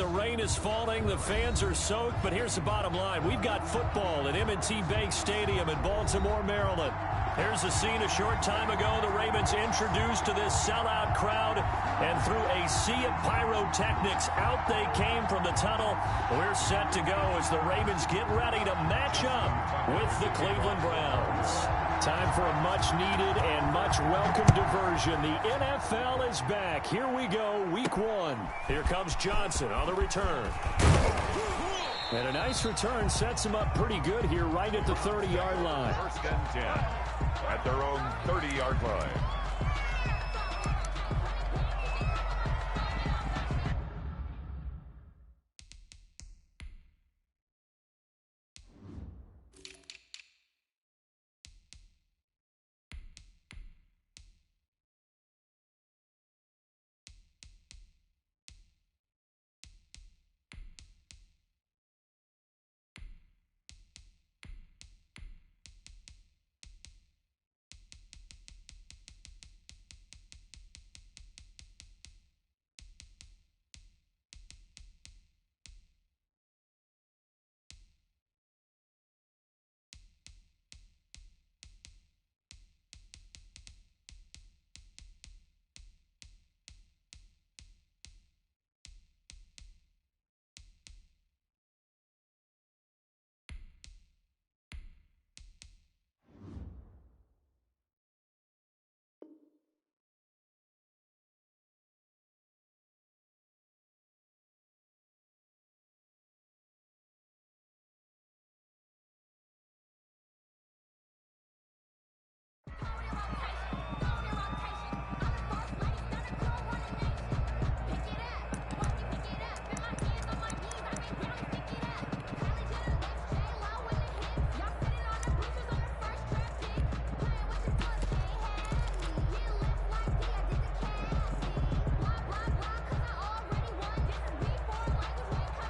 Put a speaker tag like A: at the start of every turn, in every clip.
A: the rain is falling, the fans are soaked, but here's the bottom line. We've got football at M&T Bank Stadium in Baltimore, Maryland. Here's a scene a short time ago. The Ravens introduced to this sellout crowd, and through a sea of pyrotechnics, out they came from the tunnel. We're set to go as the Ravens get ready to match up with the Cleveland Browns. Time for a much-needed and much-welcome diversion. The NFL is back. Here we go, Week 1. Here comes Johnson on the return. And a nice return sets him up pretty good here right at the 30-yard line.
B: First and 10 at their own 30-yard line.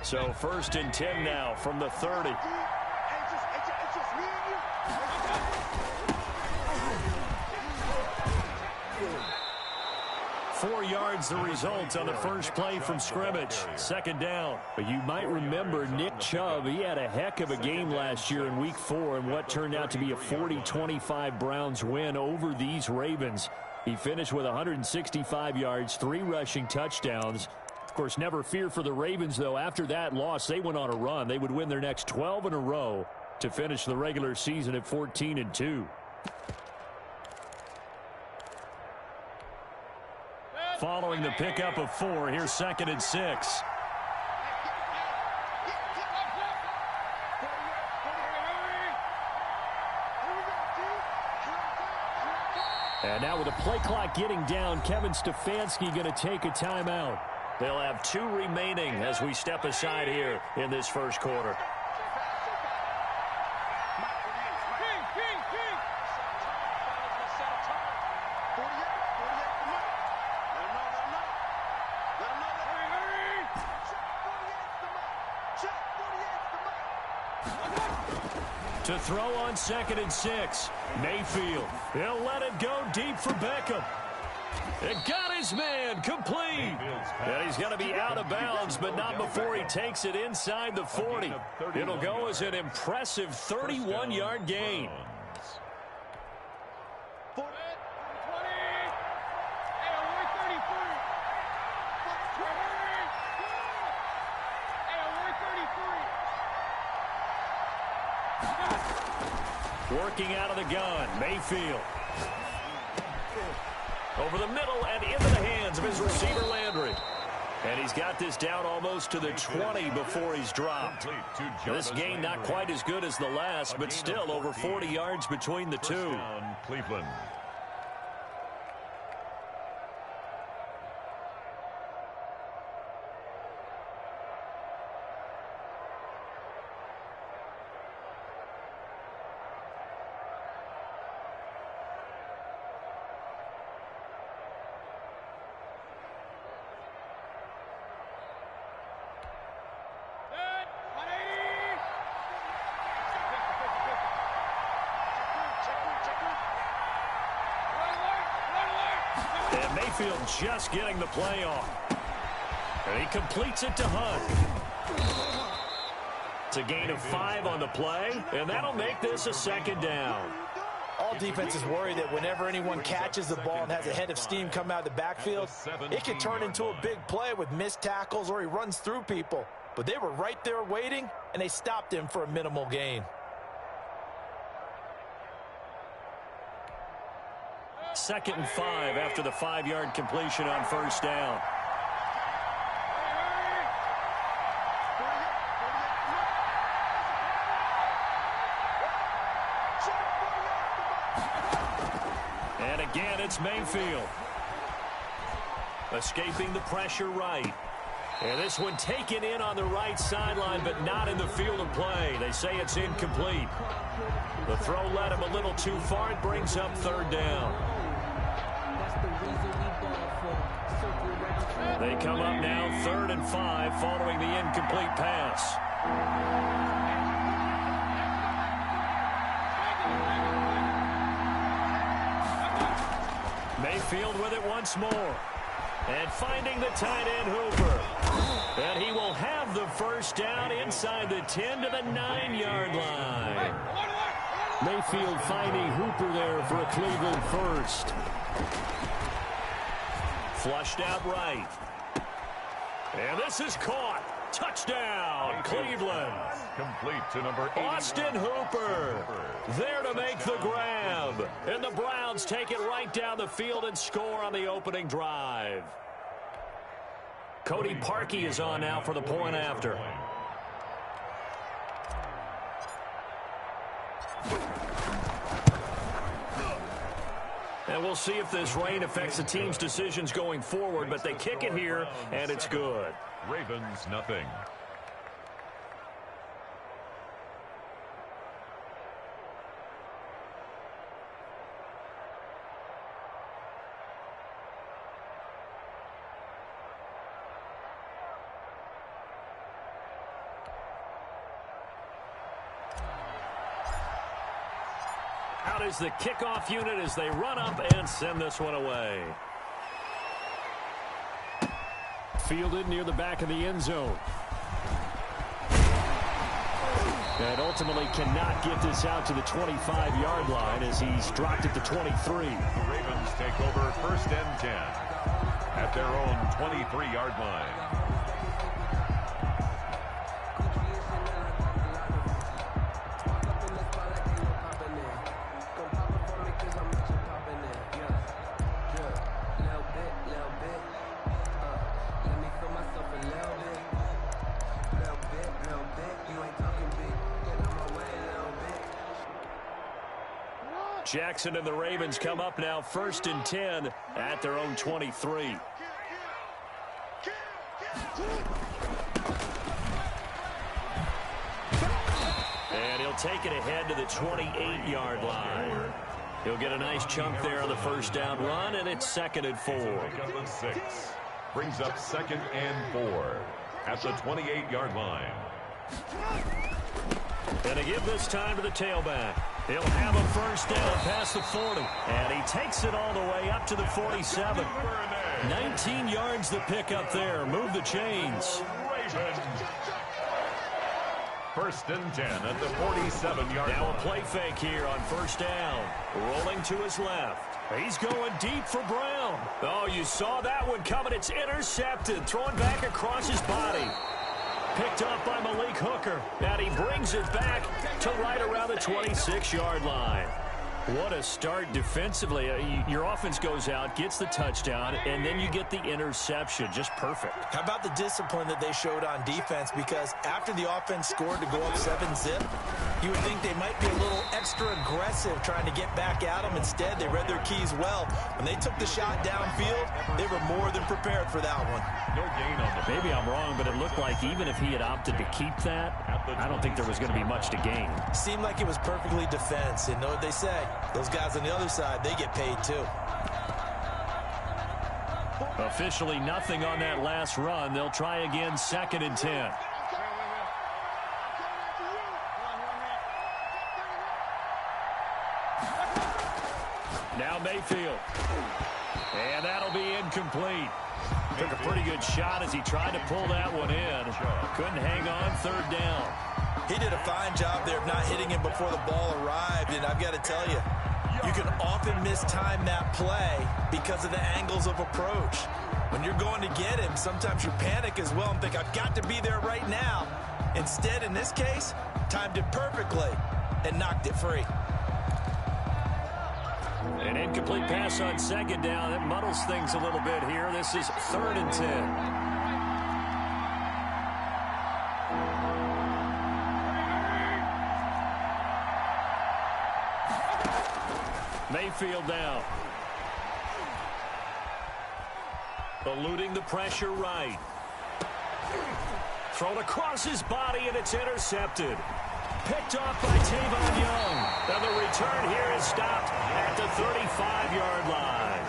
A: So 1st and 10 now from the 30. Four yards the result on the first play from scrimmage. Second down. But you might remember Nick Chubb. He had a heck of a game last year in Week 4 in what turned out to be a 40-25 Browns win over these Ravens. He finished with 165 yards, 3 rushing touchdowns. Of course, never fear for the Ravens, though. After that loss, they went on a run. They would win their next 12 in a row to finish the regular season at 14-2. Following the pickup of 4, here's 2nd and 6. And now with the play clock getting down, Kevin Stefanski going to take a timeout. They'll have 2 remaining as we step aside here in this first quarter. To throw on 2nd and 6. Mayfield. He'll let it go deep for Beckham. It got his man complete. And he's going to be out of bounds, but not before he takes it inside the 40. It'll go as an impressive 31-yard gain. Working out of the gun, Mayfield. Over the middle and into the hands of his receiver, Landry. And he's got this down almost to the 20 before he's dropped. This game not quite as good as the last, but still over 40 yards between the two.
B: Cleveland.
A: And Mayfield just getting the play off. And he completes it to Hunt. It's a gain of 5 on the play, and that'll make this a 2nd down.
C: All defenses worry that whenever anyone catches the ball and has a head of steam come out of the backfield, it can turn into a big play with missed tackles or he runs through people. But they were right there waiting, and they stopped him for a minimal gain.
A: 2nd and 5 after the 5-yard completion on 1st down. And again, it's Mayfield. Escaping the pressure right. And this one taken in on the right sideline, but not in the field of play. They say it's incomplete. The throw led him a little too far. It brings up 3rd down. They come up now 3rd and 5 following the incomplete pass. Mayfield with it once more. And finding the tight end Hooper. And he will have the 1st down inside the 10 to the 9-yard line. Mayfield finding Hooper there for a Cleveland 1st. Flushed out right. And this is caught. Touchdown, Cleveland.
B: Complete to number 80.
A: Austin Hooper there to make the grab. And the Browns take it right down the field and score on the opening drive. Cody Parkey is on now for the point after. And we'll see if this rain affects the team's decisions going forward, but they kick it here, and it's good.
B: Ravens, nothing.
A: Out is the kickoff unit as they run up and send this one away. Fielded near the back of the end zone. And ultimately cannot get this out to the 25-yard line as he's dropped it to 23.
B: The Ravens take over 1st and 10 at their own 23-yard line.
A: Jackson and the Ravens come up now 1st and 10 at their own 23. And he'll take it ahead to the 28-yard line. He'll get a nice chunk there on the 1st down run, and it's 2nd and 4.
B: Brings up 2nd and 4 at the 28-yard line.
A: And to give this time to the tailback. He'll have a 1st down past the 40. And he takes it all the way up to the 47. 19 yards the pick up there. Move the chains.
B: 1st and 10 at the 47-yard line.
A: Now a play fake here on 1st down. Rolling to his left. He's going deep for Brown. Oh, you saw that one coming. It's intercepted. Thrown back across his body. Picked up by Malik Hooker. And he brings it back to right around the 26-yard line. What a start defensively. Your offense goes out, gets the touchdown, and then you get the interception. Just perfect.
C: How about the discipline that they showed on defense? Because after the offense scored to go up 7-zip, you would think they might be a little extra aggressive trying to get back at them. Instead, they read their keys well. When they took the shot downfield, they were more than prepared for that one.
B: No gain on the
A: Maybe I'm wrong, but it looked like even if he had opted to keep that, I don't think there was going to be much to gain.
C: Seemed like it was perfectly defense. And know what they say? Those guys on the other side, they get paid too.
A: Officially nothing on that last run. They'll try again 2nd and 10. Now Mayfield. And that'll be incomplete. Took a pretty good shot as he tried to pull that one in. Couldn't hang on, third down.
C: He did a fine job there of not hitting him before the ball arrived, and I've got to tell you, you can often mistime that play because of the angles of approach. When you're going to get him, sometimes you panic as well and think, I've got to be there right now. Instead, in this case, timed it perfectly and knocked it free.
A: An incomplete pass on second down. It muddles things a little bit here. This is 3rd and 10. Mayfield now. Eluding the pressure right. Thrown across his body, and it's intercepted. Picked off by Tavon Young. And the return here is stopped at the 35-yard line.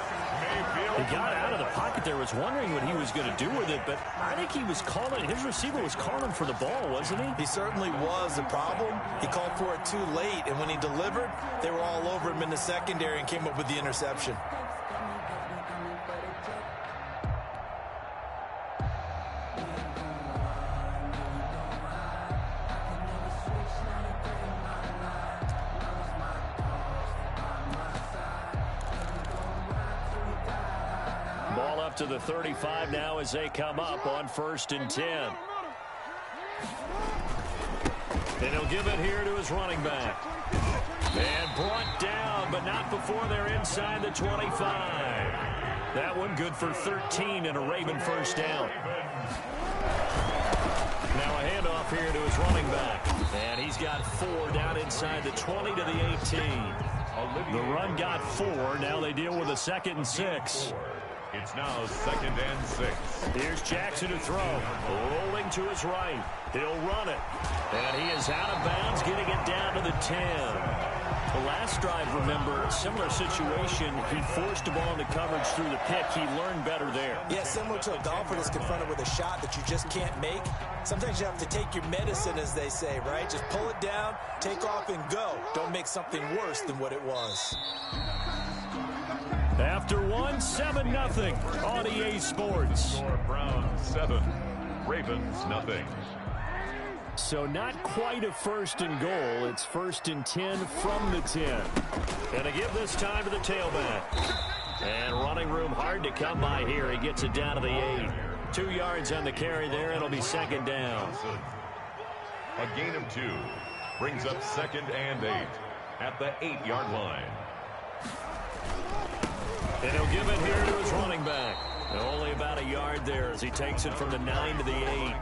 A: He got out of the pocket there, was wondering what he was going to do with it, but I think he was calling, his receiver was calling for the ball, wasn't he?
C: He certainly was. The problem, he called for it too late, and when he delivered, they were all over him in the secondary and came up with the interception.
A: To the 35 now as they come up on 1st and 10. And he'll give it here to his running back. And brought down, but not before they're inside the 25. That one good for 13 and a Raven first down. Now a handoff here to his running back. And he's got 4 down inside the 20 to the 18. The run got 4. Now they deal with a 2nd and 6.
B: It's now 2nd and 6.
A: Here's Jackson to throw. Rolling to his right. He'll run it. And he is out of bounds, getting it down to the 10. The last drive, remember, similar situation. He forced the ball into coverage through the pick. He learned better there.
C: Yeah, similar to a golfer that's confronted with a shot that you just can't make. Sometimes you have to take your medicine, as they say, right? Just pull it down, take off, and go. Don't make something worse than what it was.
A: After 7-0 on EA Sports.
B: Browns 7, Ravens 0.
A: So not quite a 1st and goal. It's 1st and 10 from the 10. And to give this time to the tailback. And running room hard to come by here. He gets it down to the 8. 2 yards on the carry there. It'll be 2nd down.
B: A gain of 2 brings up 2nd and 8 at the 8-yard line.
A: And he'll give it here to his running back. Only about a yard there as he takes it from the 9 to the 8.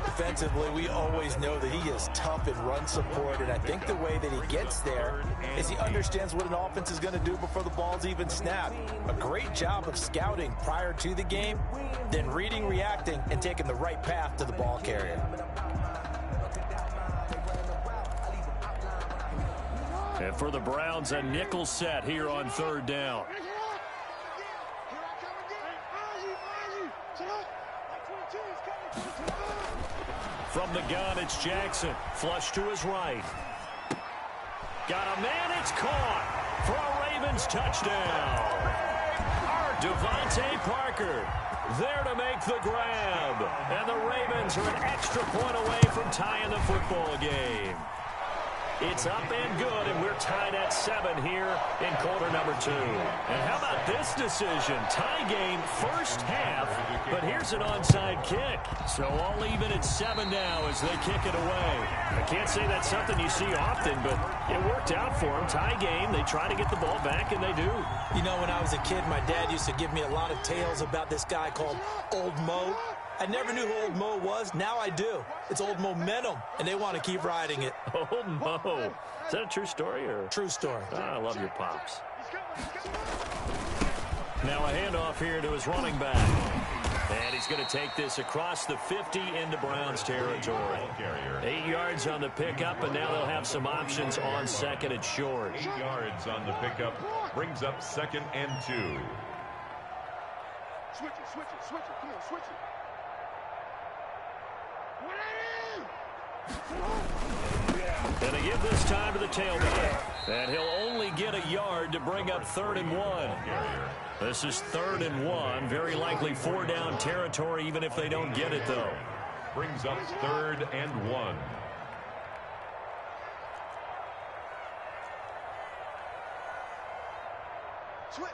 C: Defensively, we always know that he is tough in run support, and I think the way that he gets there is he understands what an offense is going to do before the ball's even snapped. A great job of scouting prior to the game, then reading, reacting, and taking the right path to the ball carrier.
A: And for the Browns, a nickel set here on 3rd down. From the gun, it's Jackson. Flush to his right. Got a man, it's caught for a Ravens touchdown. Devontae Parker there to make the grab. And the Ravens are an extra point away from tying the football game. It's up and good, and we're tied at 7 here in quarter number 2. And how about this decision? Tie game first half, but here's an onside kick. So all even at 7 now as they kick it away. I can't say that's something you see often, but it worked out for them. Tie game, they try to get the ball back, and they do.
C: You know, when I was a kid, my dad used to give me a lot of tales about this guy called Old Mo. I never knew who Old Mo was. Now I do. It's Old Momentum, and they want to keep riding it.
A: Old Mo. Is that a true story? Or?
C: True story.
A: Oh, I love your pops. Now a handoff here to his running back. And he's going to take this across the 50 into Browns territory. 8 yards on the pickup, and now they'll have some options on 2nd and short.
B: 8 yards on the pickup brings up 2nd and 2.
D: Switch it. Come on, switch it.
A: And they give this time to the tailback. And he'll only get a yard to bring up 3rd and 1. This is 3rd and 1. Very likely 4-down territory, even if they don't get it, though.
B: Brings up 3rd and 1.
D: Switch.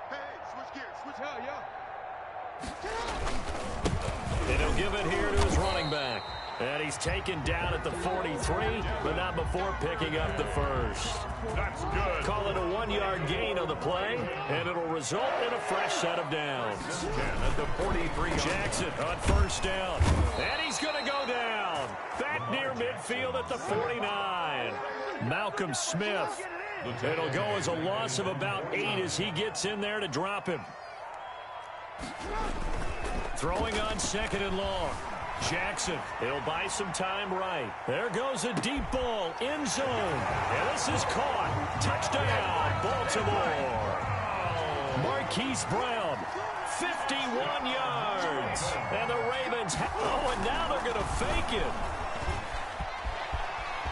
D: Hey, switch gears. Switch hell, yo.
A: And he'll give it here to his running back. And he's taken down at the 43, but not before picking up the first.
B: That's good.
A: Call it a 1-yard gain on the play, and it'll result in a fresh set of downs.
B: 10 at the 43.
A: Jackson on 1st down. And he's going to go down. Back near midfield at the 49. Malcolm Smith. It'll go as a loss of about 8 as he gets in there to drop him. Throwing on 2nd and long. Jackson, he'll buy some time right. There goes a deep ball, end zone. And this is caught. Touchdown, Baltimore. Marquise Brown, 51 yards. And the Ravens, and now they're going to fake it.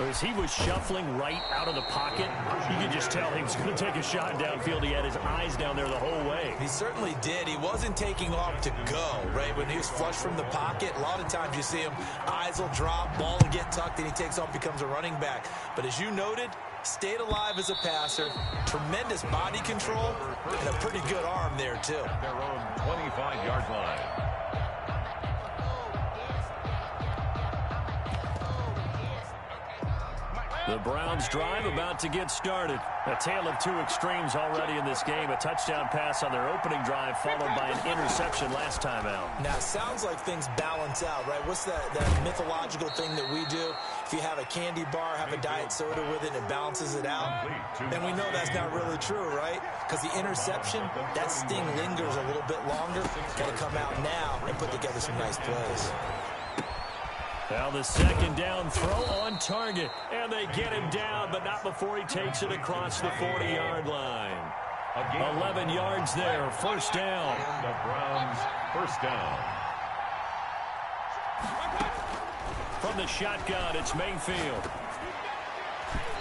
A: As he was shuffling right out of the pocket, you could just tell he was going to take a shot downfield. He had his eyes down there the whole way.
C: He certainly did. He wasn't taking off to go, right? When he was flush from the pocket, a lot of times you see him, eyes will drop, ball will get tucked, and he takes off, becomes a running back. But as you noted, stayed alive as a passer, tremendous body control, and a pretty good arm there, too.
B: Their own 25-yard line.
A: The Browns drive about to get started. A tale of two extremes already in this game. A touchdown pass on their opening drive followed by an interception last time out.
C: Now, it sounds like things balance out, right? What's that mythological thing that we do? If you have a candy bar, have a diet soda with it, it balances it out. And we know that's not really true, right? Because the interception, that sting lingers a little bit longer. Got to come out now and put together some nice plays.
A: Now the 2nd down throw on target. And they get him down, but not before he takes it across the 40-yard line. 11 yards there, 1st down.
B: The Browns, 1st down.
A: From the shotgun, it's Mayfield.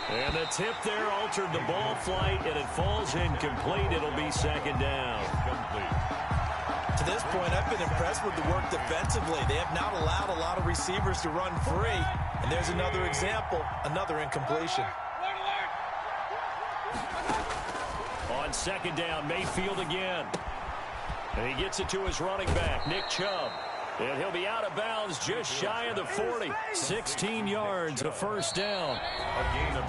A: And the tip there altered the ball flight, and it falls incomplete. It'll be 2nd down.
C: To this point, I've been impressed with the work defensively. They have not allowed a lot of receivers to run free. And there's another example, another incompletion.
A: On 2nd down, Mayfield again. And he gets it to his running back, Nick Chubb. And he'll be out of bounds just shy of the 40. 16 yards, a 1st down.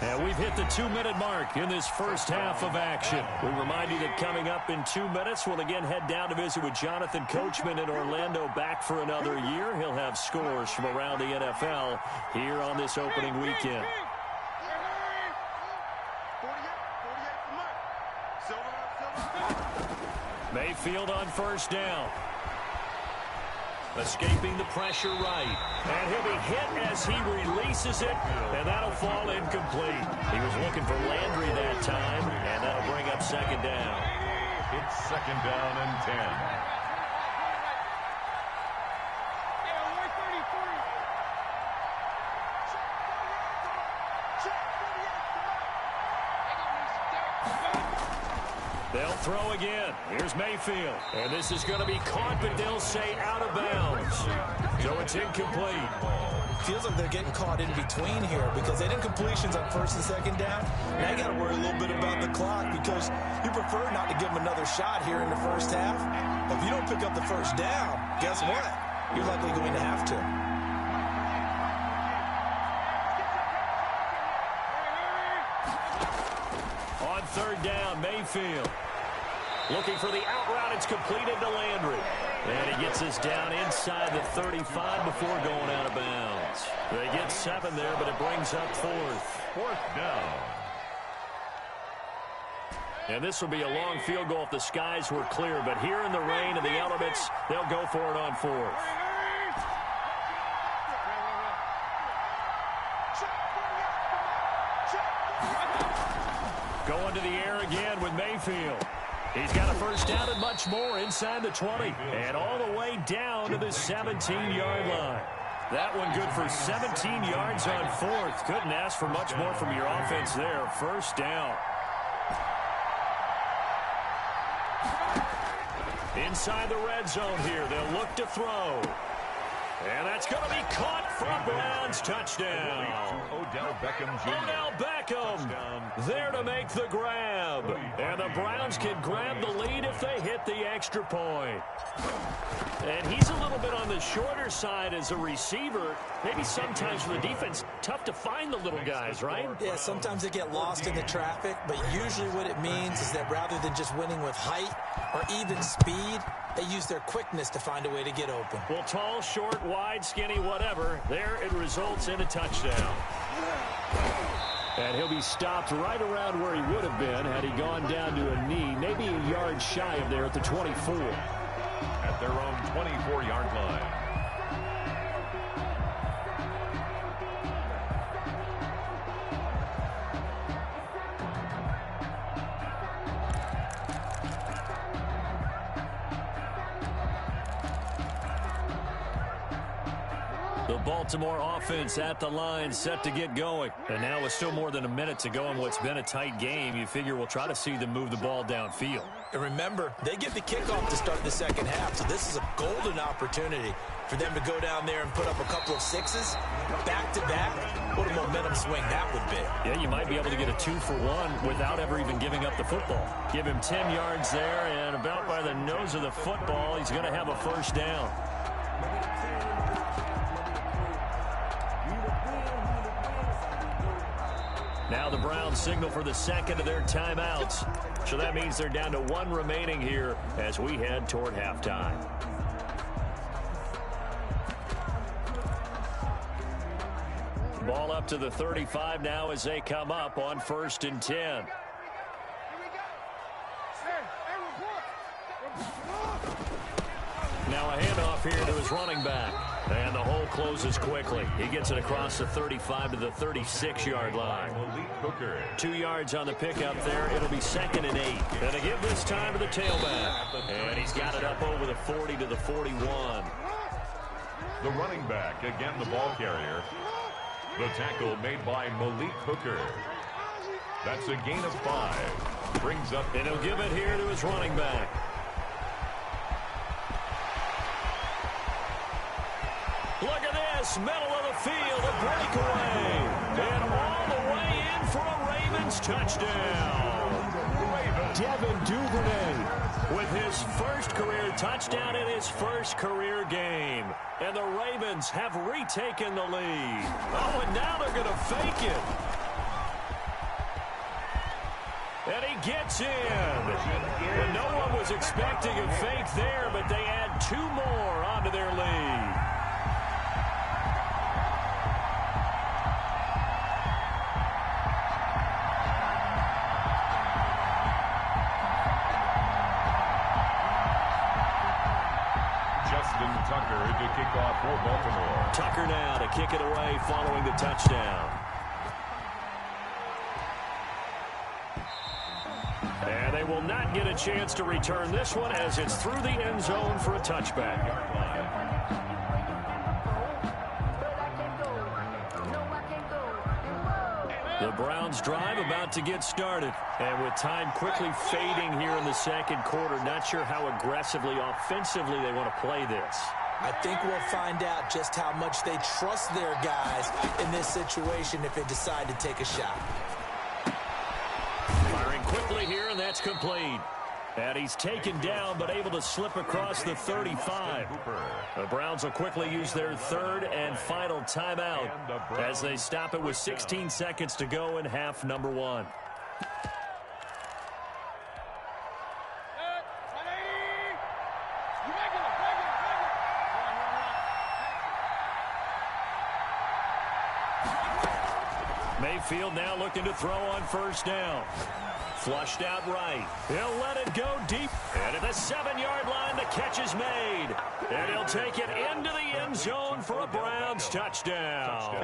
A: And we've hit the 2-minute mark in this first half of action. We remind you that coming up in 2 minutes, we'll again head down to visit with Jonathan Coachman in Orlando, back for another year. He'll have scores from around the NFL here on this opening weekend. Mayfield on 1st down. Escaping the pressure right. And he'll be hit as he releases it, and that'll fall incomplete. He was looking for Landry that time, and that'll bring up 2nd down.
B: It's 2nd down and 10.
A: They'll throw again. Here's Mayfield. And this is going to be caught, but they'll say out of bounds. So it's incomplete.
C: Feels like they're getting caught in between here because they did completions on 1st and 2nd down. Now you got to worry a little bit about the clock because you prefer not to give them another shot here in the first half. But if you don't pick up the 1st down, guess what? You're likely going to have to.
A: On 3rd down, Mayfield. Looking for the out route. It's completed to Landry. And he gets us down inside the 35 before going out of bounds. They get 7 there, but it brings up 4th
B: down.
A: And this will be a long field goal if the skies were clear. But here in the rain and the elements, they'll go for it on 4th. Going to the air again with Mayfield. He's got a 1st down and much more inside the 20. And all the way down to the 17-yard line. That one good for 17 yards on 4th. Couldn't ask for much more from your offense there. 1st down. Inside the red zone here, they'll look to throw. And that's going to be caught for a Browns touchdown.
B: Odell Beckham Jr.
A: Odell Beckham there to make the grab. And the Browns can grab the lead if they hit the extra point. And he's a little bit on the shorter side as a receiver. Maybe sometimes for the defense, tough to find the little guys, right?
C: Yeah, sometimes they get lost in the traffic, but usually what it means is that rather than just winning with height or even speed, they use their quickness to find a way to get open.
A: Well, tall, short, wide, skinny, whatever, there it results in a touchdown. And he'll be stopped right around where he would have been had he gone down to a knee, maybe a yard shy of there at the 24.
B: At their own 24-yard line.
A: The Baltimore offense at the line set to get going. And now with still more than a minute to go in what's been a tight game, you figure we'll try to see them move the ball downfield.
C: And remember, they get the kickoff to start the second half, so this is a golden opportunity for them to go down there and put up a couple of sixes back-to-back. What a momentum swing that would be.
A: Yeah, you might be able to get a 2-for-1 without ever even giving up the football. Give him 10 yards there, and about by the nose of the football, he's going to have a first down. Now the Browns signal for the second of their timeouts. So that means they're down to one remaining here as we head toward halftime. Ball up to the 35 now as they come up on 1st and 10. Now a handoff here to his running back. And the hole closes quickly. He gets it across the 35 to the 36-yard line. 2 yards on the pickup there. It'll be 2nd and 8. And they give this time to the tailback. And he's got it up over the 40 to the 41.
B: The running back, again the ball carrier. The tackle made by Malik Hooker. That's a gain of 5. Brings up...
A: And he'll give it here to his running back. Look at this, middle of the field, a breakaway. And all the way in for a Ravens touchdown. Devin Duvernay with his first career touchdown in his first career game. And the Ravens have retaken the lead. Oh, and now they're going to fake it. And he gets in. And no one was expecting a fake there, but they add 2 more onto their lead.
B: Tucker to kick off for Baltimore.
A: Tucker now to kick it away following the touchdown. And they will not get a chance to return this one as it's through the end zone for a touchback. The Browns drive about to get started. And with time quickly fading here in the second quarter, not sure how aggressively, offensively they want to play this.
C: I think we'll find out just how much they trust their guys in this situation if they decide to take a shot.
A: Firing quickly here, and that's complete. And he's taken down, but able to slip across the 35. The Browns will quickly use their third and final timeout as they stop it with 16 seconds to go in half number 1. Mayfield now looking to throw on first down. Flushed out right. He'll let it go deep. And at the 7-yard line, the catch is made. And he'll take it into the end zone for a Browns touchdown.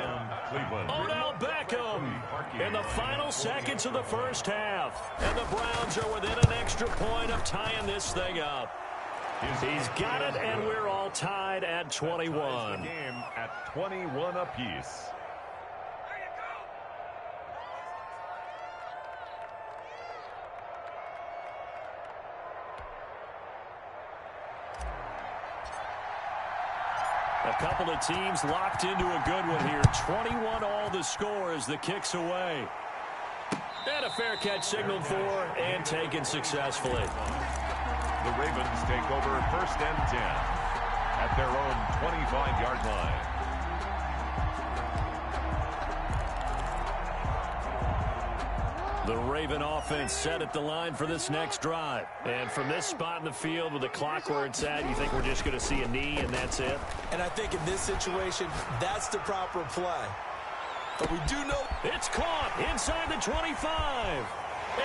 A: Odell Beckham in the final seconds of the first half. And the Browns are within an extra point of tying this thing up. He's got it, and we're all tied at 21.
B: Game at 21 apiece.
A: A couple of teams locked into a good one here. 21 all the score as the kick's away. And a fair catch signaled for and taken successfully.
B: The Ravens take over 1st and 10 at their own 25-yard line.
A: The Raven offense set at the line for this next drive. And from this spot in the field with the clock where it's at, you think we're just going to see a knee and that's it?
C: And I think in this situation, that's the proper play. But we do know
A: it's caught inside the 25.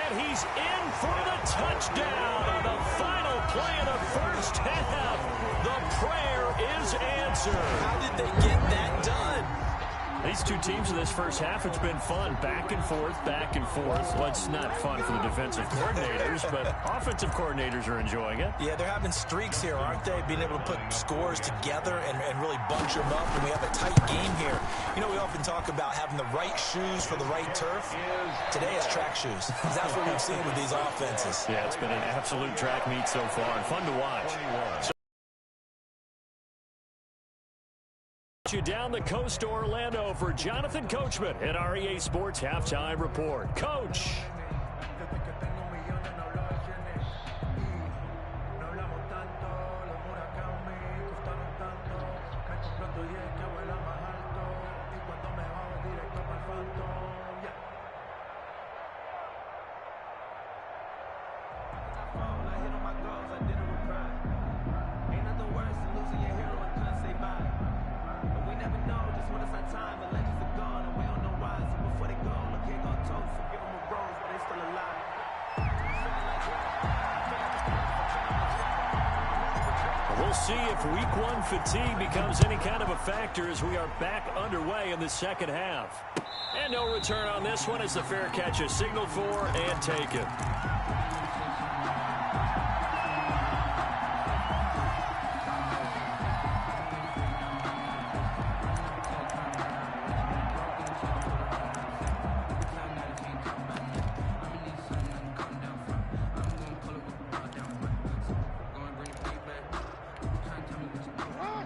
A: And he's in for the touchdown on the final play of the first half. The prayer is answered.
C: How did they get that done?
A: These two teams in this first half, it's been fun. Back and forth, back and forth. Well, it's not fun for the defensive coordinators, but offensive coordinators are enjoying it.
C: Yeah, they're having streaks here, aren't they? Being able to put scores together and really bunch them up, and we have a tight game here. You know, we often talk about having the right shoes for the right turf. Today it's track shoes. That's what we've seen with these offenses.
A: Yeah, it's been an absolute track meet so far, and fun to watch. You down the coast to Orlando for Jonathan Coachman at REA Sports Halftime Report. Coach. We'll see if week one fatigue becomes any kind of a factor as we are back underway in the second half. And no return on this one as the fair catch is signaled for and taken.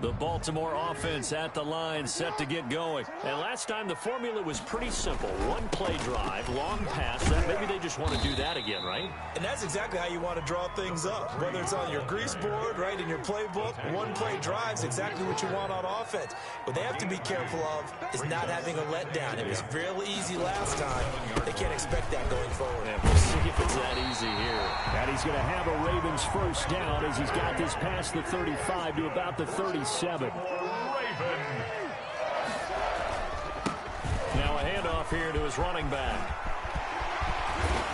A: The Baltimore offense at the line, set to get going. And last time the formula was pretty simple. One play drive, long pass. Maybe they just want to do that again, right?
C: And that's exactly how you want to draw things up. Whether it's on your grease board, right, in your playbook, one play drive's exactly what you want on offense. What they have to be careful of is not having a letdown. It was real easy last time. They can't expect that going forward.
A: Yeah, we'll see if it's that easy here. And he's going to have a Ravens first down as he's got this past the 35 to about the 37.
B: Raven.
A: Now a handoff here to his running back.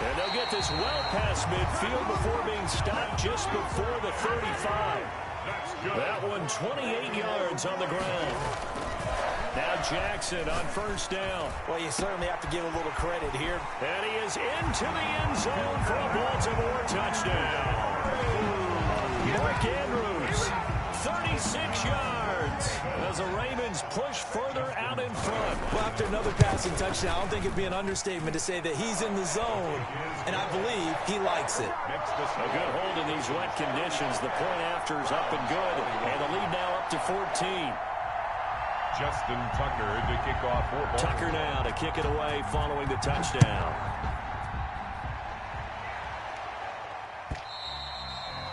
A: And they'll get this well past midfield before being stopped just before the 35.
B: That's good.
A: That one 28 yards on the ground. Now Jackson on first down.
C: Well, you certainly have to give a little credit here.
A: And he is into the end zone for a Baltimore touchdown. Mark Andrews, 36 yards as the Ravens push further out in front.
C: Well, after another passing touchdown, I don't think it'd be an understatement to say that he's in the zone, and I believe he likes it.
A: A good hold in these wet conditions. The point after is up and good, and the lead now up to 14.
B: Justin Tucker to kick off for Baltimore.
A: Tucker now to kick it away following the touchdown.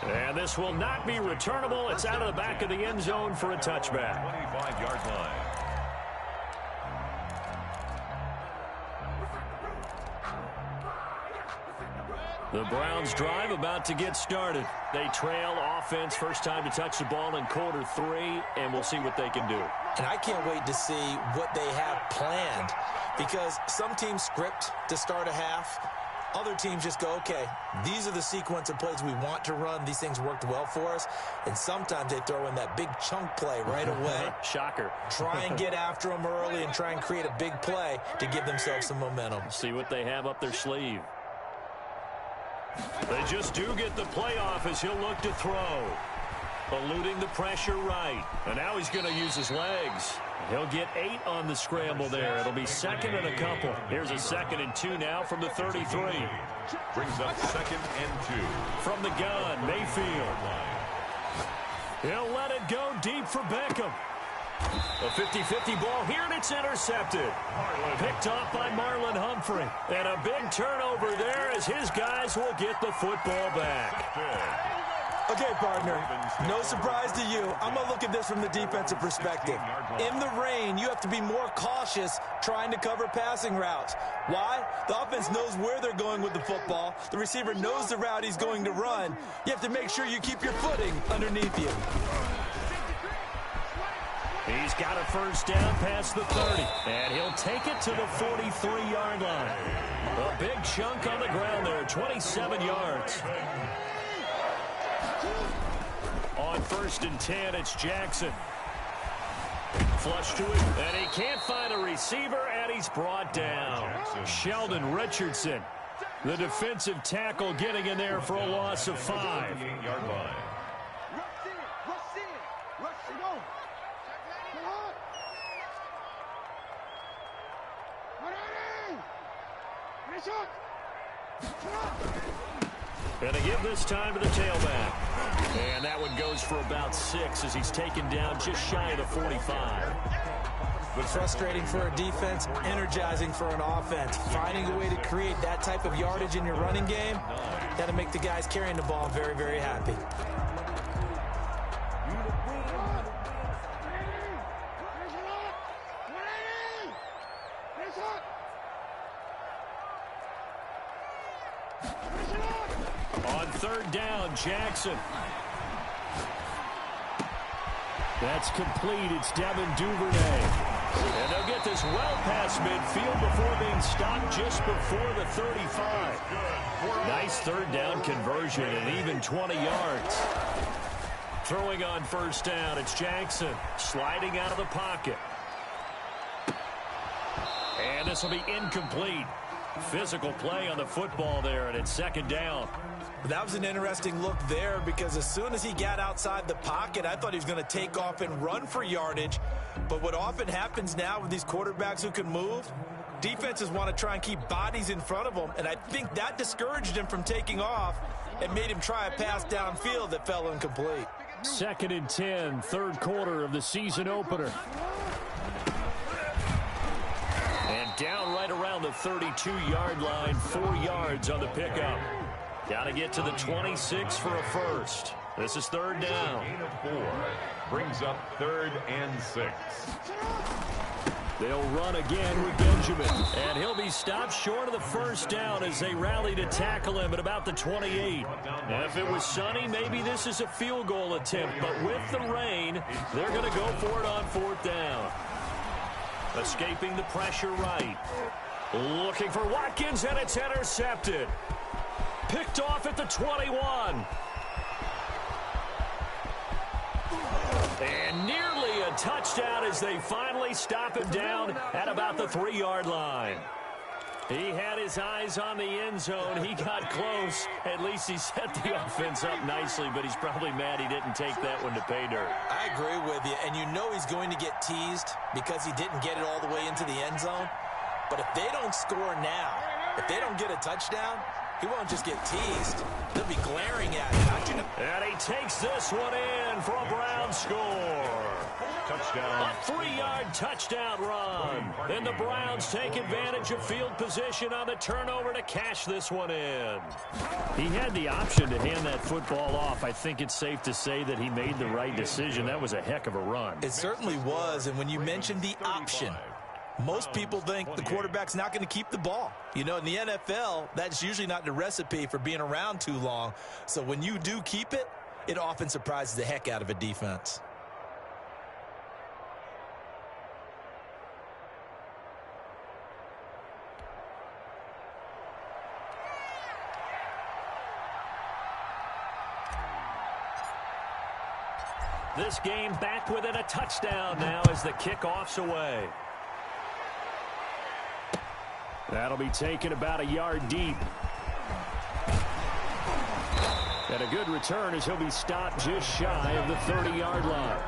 A: And this will not be returnable. It's out of the back of the end zone for a touchback.
B: 25-yard line.
A: The Browns drive about to get started. They trail offense first time to touch the ball in quarter 3, and we'll see what they can do.
C: And I can't wait to see what they have planned, because some teams script to start a half. Other teams just go, okay, these are the sequence of plays we want to run. These things worked well for us. And sometimes they throw in that big chunk play right away.
A: Shocker.
C: Try and get after them early and try and create a big play to give themselves some momentum.
A: See what they have up their sleeve. They just do get the play off as he'll look to throw. Eluding the pressure right. And now he's going to use his legs. He'll get 8 on the scramble there. It'll be second and a couple. Here's a 2nd and 2 now from the 33.
B: Brings up 2nd and 2.
A: From the gun, Mayfield. He'll let it go deep for Beckham. A 50-50 ball here, and it's intercepted. Picked off by Marlon Humphrey. And a big turnover there as his guys will get the football back.
C: Okay, partner, no surprise to you. I'm going to look at this from the defensive perspective. In the rain, you have to be more cautious trying to cover passing routes. Why? The offense knows where they're going with the football. The receiver knows the route he's going to run. You have to make sure you keep your footing underneath you.
A: He's got a first down past the 30, and he'll take it to the 43-yard line. A big chunk on the ground there, 27 yards. On 1st and 10, it's Jackson. Flush to it, and he can't find a receiver, and he's brought down. Sheldon Richardson, the defensive tackle, getting in there for a loss of 5. And they give this time to the tailback. And that one goes for about 6 as he's taken down just shy of the 45.
C: Frustrating for a defense, energizing for an offense. Finding a way to create that type of yardage in your running game, that'll make the guys carrying the ball very, very happy.
A: On 3rd down, Jackson. That's complete. It's Devin Duvernay. And they'll get this well past midfield before being stopped just before the 35. Nice 3rd down conversion and even 20 yards. Throwing on 1st down, it's Jackson sliding out of the pocket. And this will be incomplete. Physical play on the football there, and it's 2nd down.
C: That was an interesting look there because as soon as he got outside the pocket, I thought he was going to take off and run for yardage. But what often happens now with these quarterbacks who can move, defenses want to try and keep bodies in front of them, and I think that discouraged him from taking off and made him try a pass downfield that fell incomplete.
A: 2nd and 10, 3rd quarter of the season opener. And down right around the 32-yard line, 4 yards on the pickup. Got to get to the 26 for a first. This is 3rd down.
B: Gain of 4 brings up 3rd and 6.
A: They'll run again with Benjamin. And he'll be stopped short of the 1st down as they rally to tackle him at about the 28. Now, if it was sunny, maybe this is a field goal attempt. But with the rain, they're going to go for it on 4th down. Escaping the pressure right. Looking for Watkins, and it's intercepted. Picked off at the 21. And nearly a touchdown as they finally stop him down at about the 3-yard line. He had his eyes on the end zone. He got close. At least he set the offense up nicely, but he's probably mad he didn't take that one to pay dirt.
C: I agree with you, and you know he's going to get teased because he didn't get it all the way into the end zone. But if they don't score now, if they don't get a touchdown, he won't just get teased. They'll be glaring at him.
A: And he takes this one in for a Brown score.
B: Touchdown.
A: A 3-yard touchdown run. And the Browns take advantage of field position on the turnover to cash this one in. He had the option to hand that football off. I think it's safe to say that he made the right decision. That was a heck of a run.
C: It certainly was. And when you mentioned the option, most people think the quarterback's not going to keep the ball. You know, in the NFL, that's usually not the recipe for being around too long. So when you do keep it, it often surprises the heck out of a defense.
A: This game back within a touchdown now as the kickoff's away. That'll be taken about a yard deep. And a good return as he'll be stopped just shy of the 30-yard line.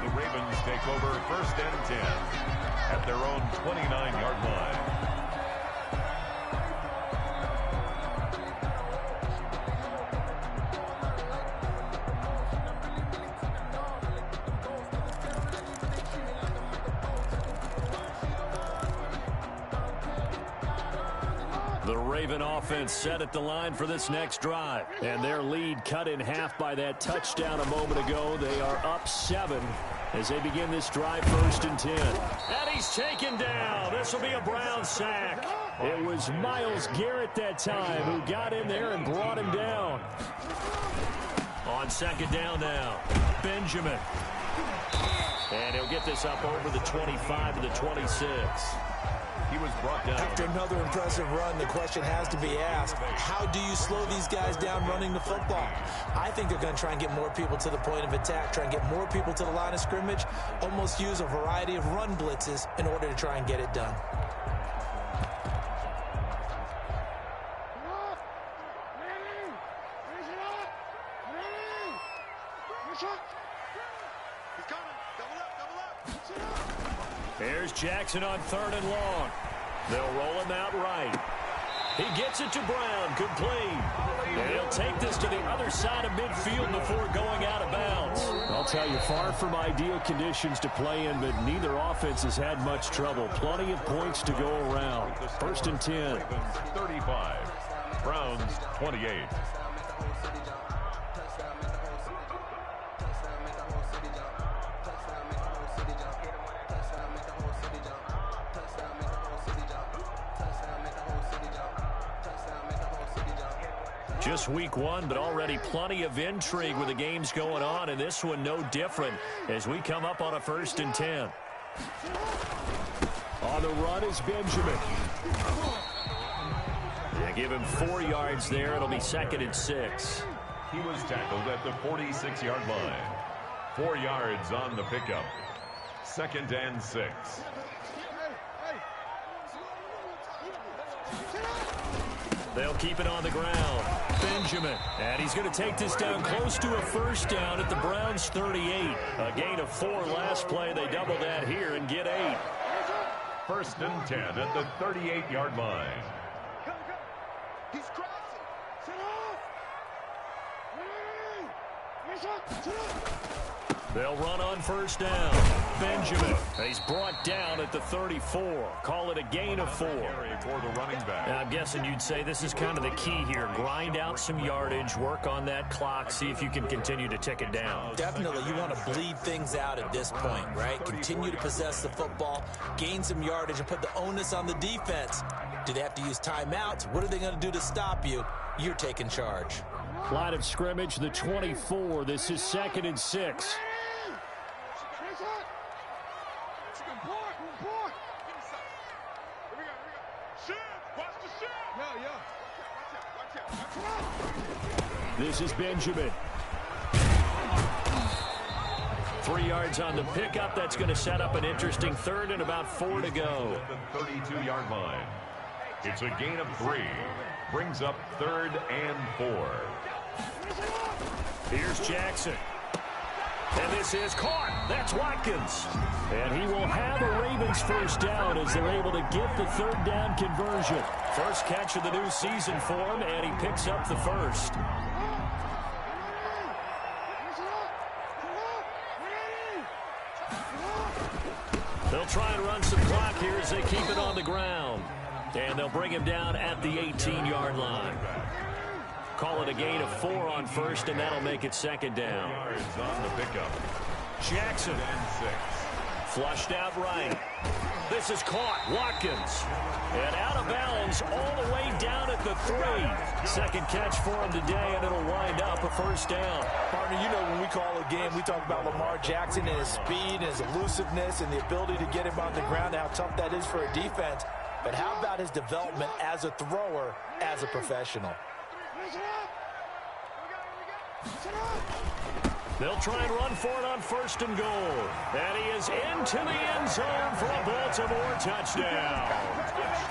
B: The Ravens take over 1st and 10 at their own 29-yard line.
A: The Raven offense set at the line for this next drive. And their lead cut in half by that touchdown a moment ago. They are up 7 as they begin this drive, 1st and 10. And he's taken down. This will be a Brown sack. It was Myles Garrett that time who got in there and brought him down. On 2nd down now, Benjamin. And he'll get this up over the 25 to the 26.
B: He was brought down.
C: After another impressive run, the question has to be asked, how do you slow these guys down running the football? I think they're going to try and get more people to the point of attack, try and get more people to the line of scrimmage, almost use a variety of run blitzes in order to try and get it done.
A: Here's Jackson on 3rd and long. They'll roll him out right. He gets it to Brown, complete. And he'll take this to the other side of midfield before going out of bounds. I'll tell you, far from ideal conditions to play in, but neither offense has had much trouble. Plenty of points to go around. 1st and 10.
B: 35. Browns 28.
A: Just week 1, but already plenty of intrigue with the games going on, and this one no different as we come up on a 1st and 10. On the run is Benjamin. They give him 4 yards there. It'll be 2nd and 6.
B: He was tackled at the 46-yard line. 4 yards on the pickup. 2nd and 6.
A: They'll keep it on the ground. Benjamin. And he's going to take this down close to a 1st down at the Browns' 38. A gain of 4 last play. They double that here and get 8.
B: 1st and 10 at the 38-yard line.
D: He's crossing. Sit up.
A: They'll run on 1st down. Benjamin. He's brought down at the 34. Call it a gain of 4.
B: For the running back.
A: And I'm guessing you'd say this is kind of the key here. Grind out some yardage, work on that clock, see if you can continue to tick it down.
C: Definitely, you want to bleed things out at this point, right? Continue to possess the football, gain some yardage, and put the onus on the defense. Do they have to use timeouts? What are they going to do to stop you? You're taking charge.
A: Line of scrimmage, the 24. This is 2nd and 6. This is Benjamin. 3 yards on the pickup. That's going to set up an interesting 3rd and about 4 to go.
B: The 32-yard line. It's a gain of 3. Brings up 3rd and 4.
A: Here's Jackson. And this is caught. That's Watkins. And he will have a Ravens 1st down as they're able to get the 3rd down conversion. First catch of the new season for him, and he picks up the 1st. They'll try and run some clock here as they keep it on the ground. And they'll bring him down at the 18-yard line. Call it a gain of 4 on 1st, and that'll make it 2nd down.
B: Yards on the pickup.
A: Jackson.
B: And 6.
A: Flushed out right. This is caught. Watkins. And out of bounds all the way down at the 3. Second catch for him today, and it'll wind up a 1st down.
C: Partner, you know when we call a game, we talk about Lamar Jackson and his speed and his elusiveness and the ability to get him on the ground, how tough that is for a defense. But how about his development as a thrower, as a professional?
A: They'll try and run for it on 1st and goal. And he is into the end zone for a Baltimore touchdown.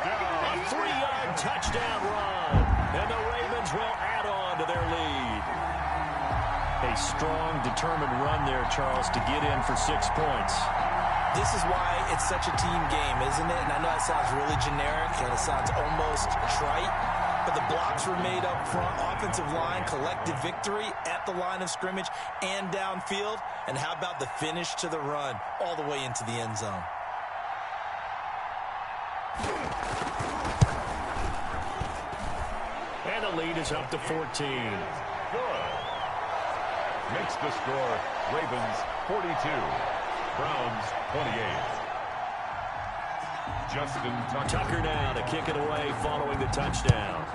A: A 3-yard touchdown run. And the Ravens will add on to their lead. A strong, determined run there, Charles, to get in for 6 points.
C: This is why it's such a team game, isn't it? And I know it sounds really generic and it sounds almost trite, but the blocks were made up front, offensive line, collective victory at the line of scrimmage and downfield. And how about the finish to the run all the way into the end zone?
A: the lead is up to 14.
B: Good. Makes the score Ravens 42, Browns 28. Justin
A: Tucker now to kick it away following the touchdown.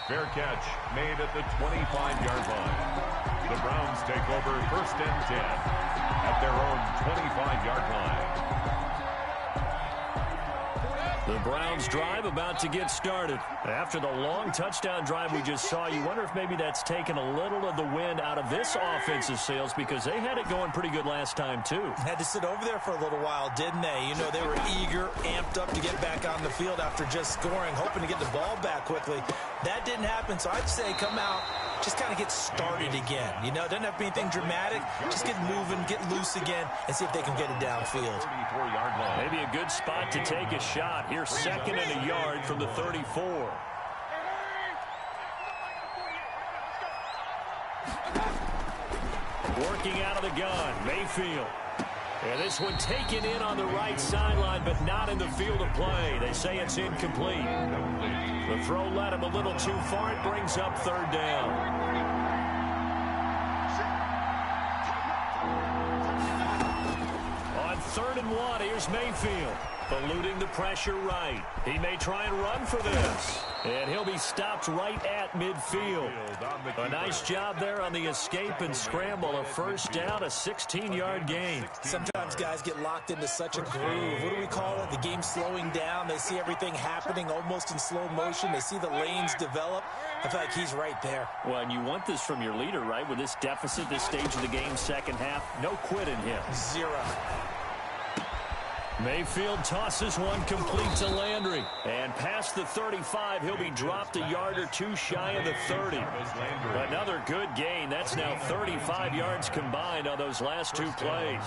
B: Fair catch made at the 25-yard line. The Browns take over 1st and 10 at their own 25-yard line.
A: The Browns drive about to get started. After the long touchdown drive we just saw, you wonder if maybe that's taken a little of the wind out of this offensive sails, because they had it going pretty good last time too.
C: Had to sit over there for a little while, didn't they? You know, they were eager, amped up to get back on the field after just scoring, hoping to get the ball back quickly. That didn't happen, so I'd say come out, just kind of get started again. You know, it doesn't have to be anything dramatic. Just get moving, get loose again, and see if they can get it downfield.
B: 34-yard line.
A: Maybe a good spot to take a shot. Here's 2nd and a yard from the 34. Working out of the gun, Mayfield. And this one taken in on the right sideline, but not in the field of play. They say it's incomplete. The throw led him a little too far. It brings up 3rd down. On 3rd and 1, here's Mayfield. Eluding the pressure right. He may try and run for this. And he'll be stopped right at midfield. A nice job there on the escape and scramble. A 1st down, a 16-yard gain.
C: Sometimes guys get locked into such a groove. What do we call it? The game's slowing down. They see everything happening almost in slow motion. They see the lanes develop. I feel like he's right there.
A: Well, and you want this from your leader, right? With this deficit, this stage of the game, second half, no quit in him.
C: 0.
A: Mayfield tosses one complete to Landry. And past the 35, he'll be dropped a yard or two shy of the 30. Another good gain. That's now 35 yards combined on those last 2 plays.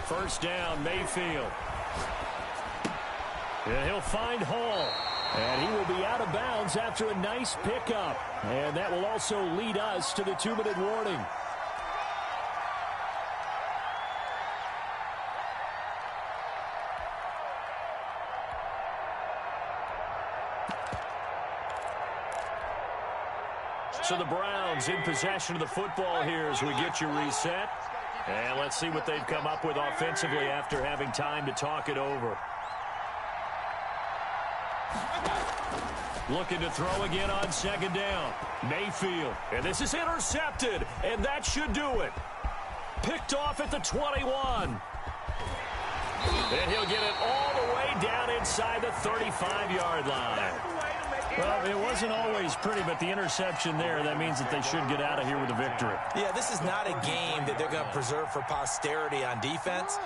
A: 1st down, Mayfield. And he'll find Hall. And he will be out of bounds after a nice pickup. And that will also lead us to the 2-minute warning. So the Browns in possession of the football here as we get you reset. And let's see what they've come up with offensively after having time to talk it over. Looking to throw again on 2nd down. Mayfield. And this is intercepted. And that should do it. Picked off at the 21. And he'll get it all the way down inside the 35-yard line. Well, it wasn't always pretty, but the interception there, that means that they should get out of here with a victory.
C: Yeah, this is not a game that they're going to preserve for posterity on defense,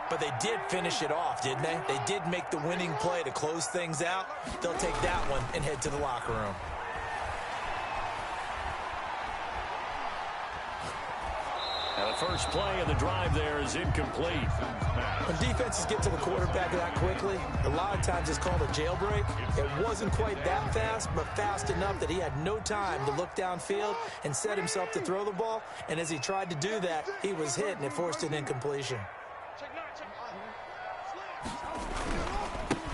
C: but they did finish it off, didn't they? They did make the winning play to close things out. They'll take that one and head to the locker room.
A: Now the first play of the drive there is incomplete.
C: When defenses get to the quarterback that quickly, a lot of times it's called a jailbreak. It wasn't quite that fast, but fast enough that he had no time to look downfield and set himself to throw the ball. And as he tried to do that, he was hit, and it forced an incompletion.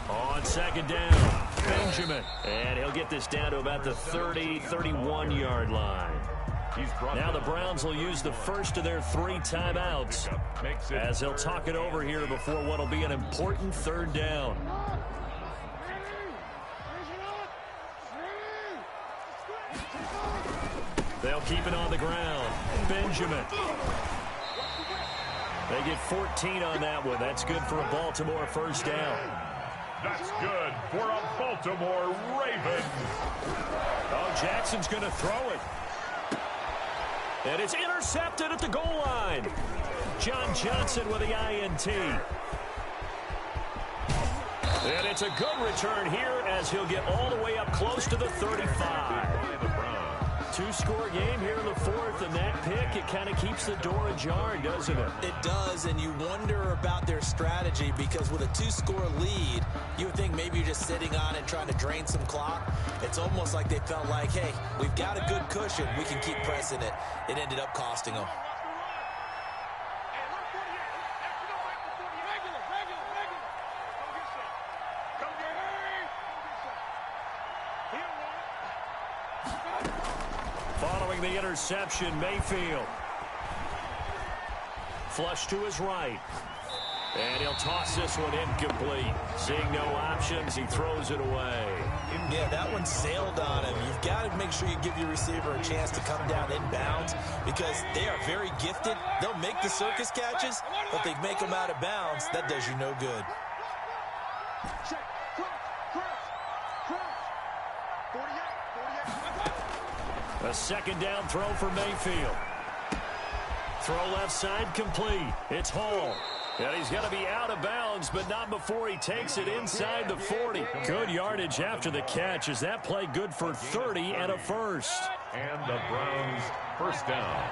A: On 2nd down, Benjamin. And he'll get this down to about the 31-yard line. Now the Browns will use the first of their 3 timeouts as they'll talk it over here before what will be an important 3rd down. They'll keep it on the ground. Benjamin. They get 14 on that one. That's good for a Baltimore 1st down.
B: That's good for a Baltimore Ravens.
A: Oh, Jackson's going to throw it. And it's intercepted at the goal line. John Johnson with the INT. And it's a good return here as he'll get all the way up close to the 35. 2-score game here in the 4th, and that pick, it kind of keeps the door ajar, doesn't it?
C: It does, and you wonder about their strategy because with a 2-score lead, you would think maybe you're just sitting on it trying to drain some clock. It's almost like they felt like, hey, we've got a good cushion. We can keep pressing it. It ended up costing them.
A: throwing the interception, Mayfield. Flush to his right. And he'll toss this one incomplete. Seeing no options, he throws it away.
C: Yeah, that one sailed on him. You've got to make sure you give your receiver a chance to come down inbounds because they are very gifted. They'll make the circus catches, but they make them out of bounds. That does you no good.
A: A second down throw for Mayfield. Throw left side complete. It's Hall. And he's going to be out of bounds, but not before he takes it inside the 40. Good yardage after the catch. Is that play good for 30 and a first?
B: And the Browns first down.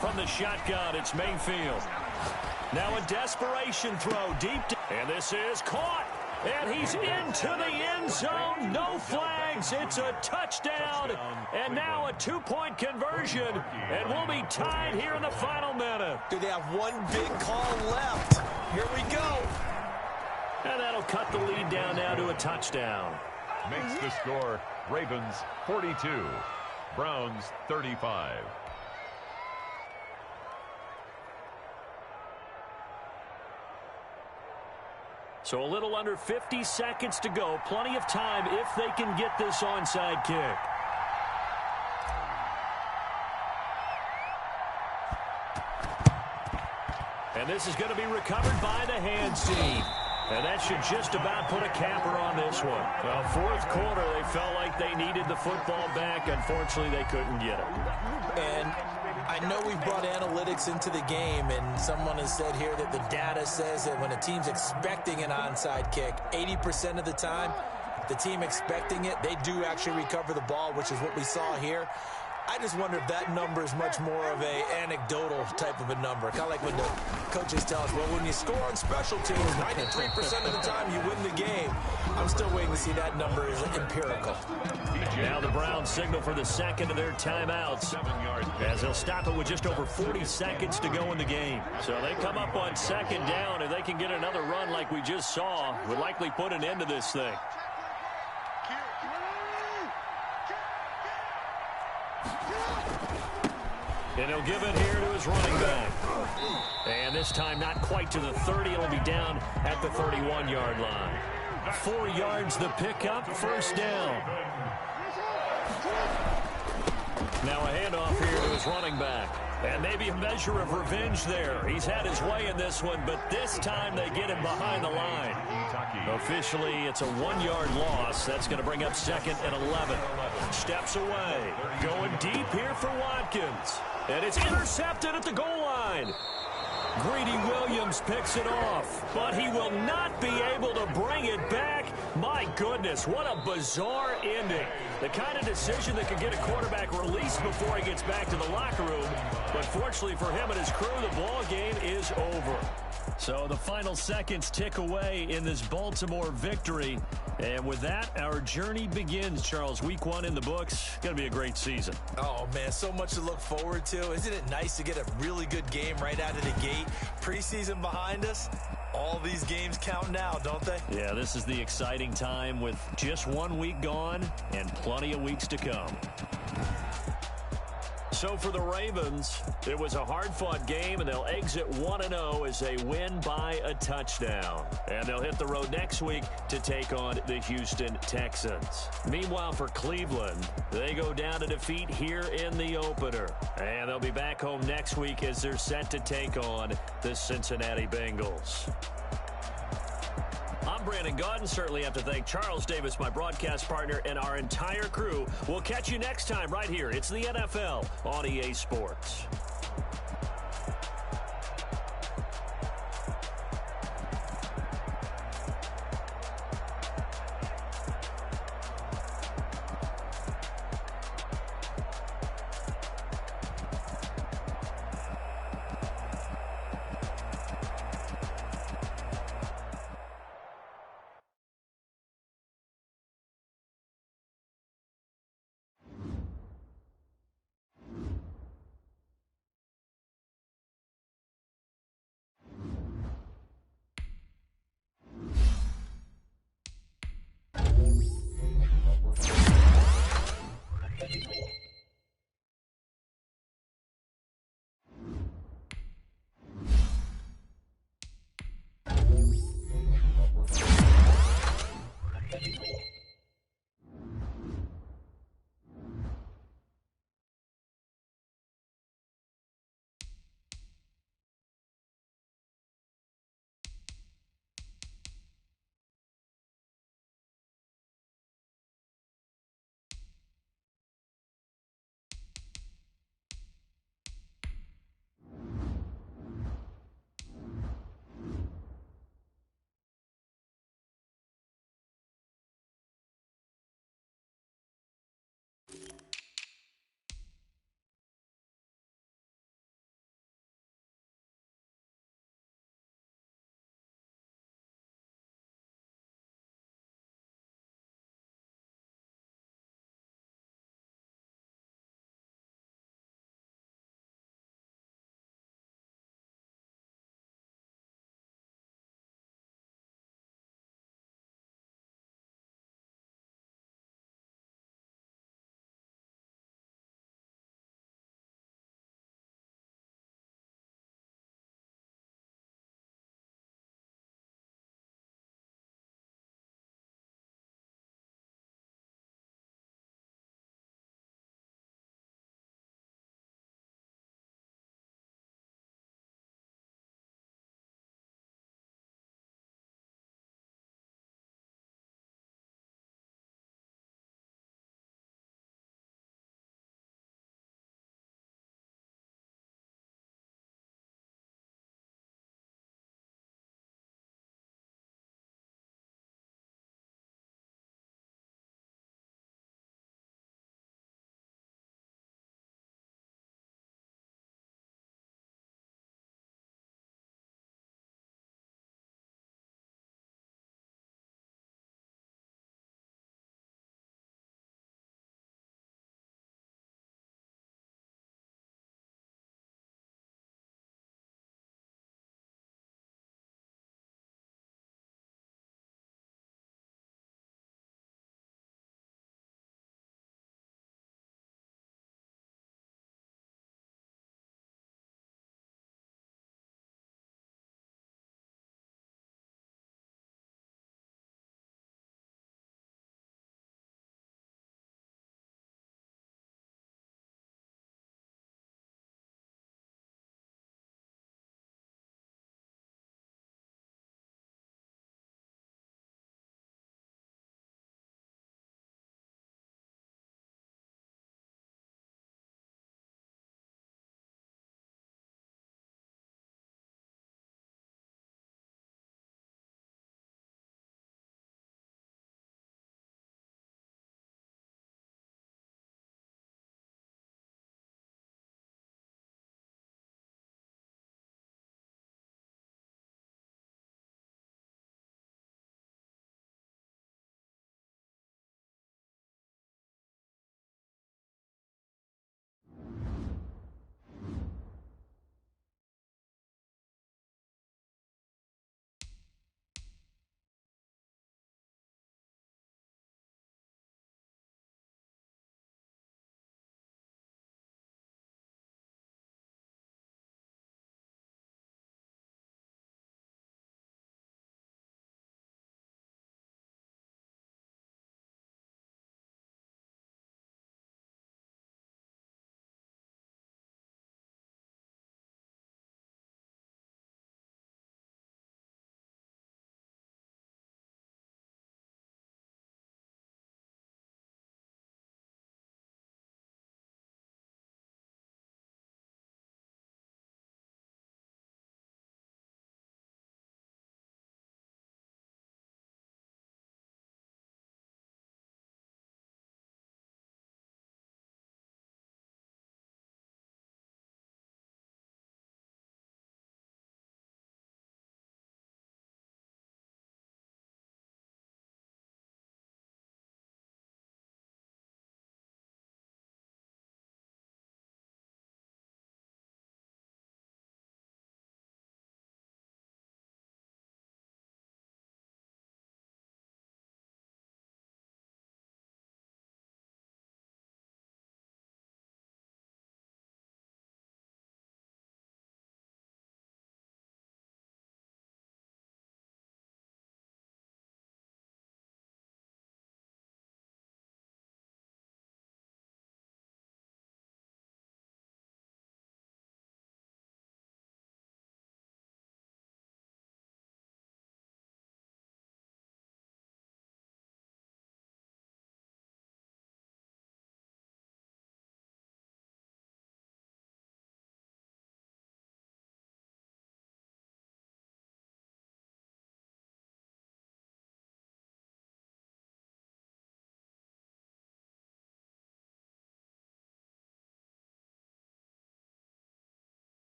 A: From the shotgun, it's Mayfield. Now a desperation throw deep. And this is caught. And he's into the end zone. No flags. It's a touchdown. And now a two-point conversion. And we'll be tied here in the final minute.
C: Do they have one big call left? Here we go.
A: And that'll cut the lead down now to a touchdown.
B: Makes the score Ravens 42, Browns 35.
A: So a little under 50 seconds to go. Plenty of time if they can get this onside kick. And this is going to be recovered by the hands team. And that should just about put a capper on this one. Well, fourth quarter, they felt like they needed the football back. Unfortunately, they couldn't get it.
C: And I know we brought analytics into the game, and someone has said here that the data says that when a team's expecting an onside kick, 80% of the time, the team expecting it, they do actually recover the ball, which is what we saw here. I just wonder if that number is much more of a anecdotal type of a number. Kind of like when the coaches tell us, well, when you score on special teams, 93% of the time you win the game. I'm still waiting to see that number is empirical.
A: Now the Browns signal for the second of their timeouts as they'll stop it with just over 40 seconds to go in the game. So they come up on second down, and they can get another run like we just saw. Would likely put an end to this thing. And he'll give it here to his running back. And this time not quite to the 30. It'll be down at the 31-yard line. 4 yards the pickup, first down. Now a handoff here to his running back. And maybe a measure of revenge there. He's had his way in this one, but this time they get him behind the line. Officially, it's a 1-yard loss. That's going to bring up second and 11. Steps away. Going deep here for Watkins. And it's intercepted at the goal line. Greedy Williams picks it off, but he will not be able to bring it back. My goodness, what a bizarre ending. The kind of decision that could get a quarterback released before he gets back to the locker room. But fortunately for him and his crew, the ball game is over. So the final seconds tick away in this Baltimore victory. And with that, our journey begins, Charles. Week 1 in the books. Going to be a great season.
C: Oh, man, so much to look forward to. Isn't it nice to get a really good game right out of the gate? Preseason behind us. All these games count now, don't they?
A: Yeah, this is the exciting time with just 1 week gone and plenty of weeks to come. So for the Ravens, it was a hard-fought game, and they'll exit 1-0 as they win by a touchdown. And they'll hit the road next week to take on the Houston Texans. Meanwhile, for Cleveland, they go down to defeat here in the opener. And they'll be back home next week as they're set to take on the Cincinnati Bengals. I'm Brandon Gaudin. Certainly have to thank Charles Davis, my broadcast partner, and our entire crew. We'll catch you next time right here. It's the NFL on EA Sports.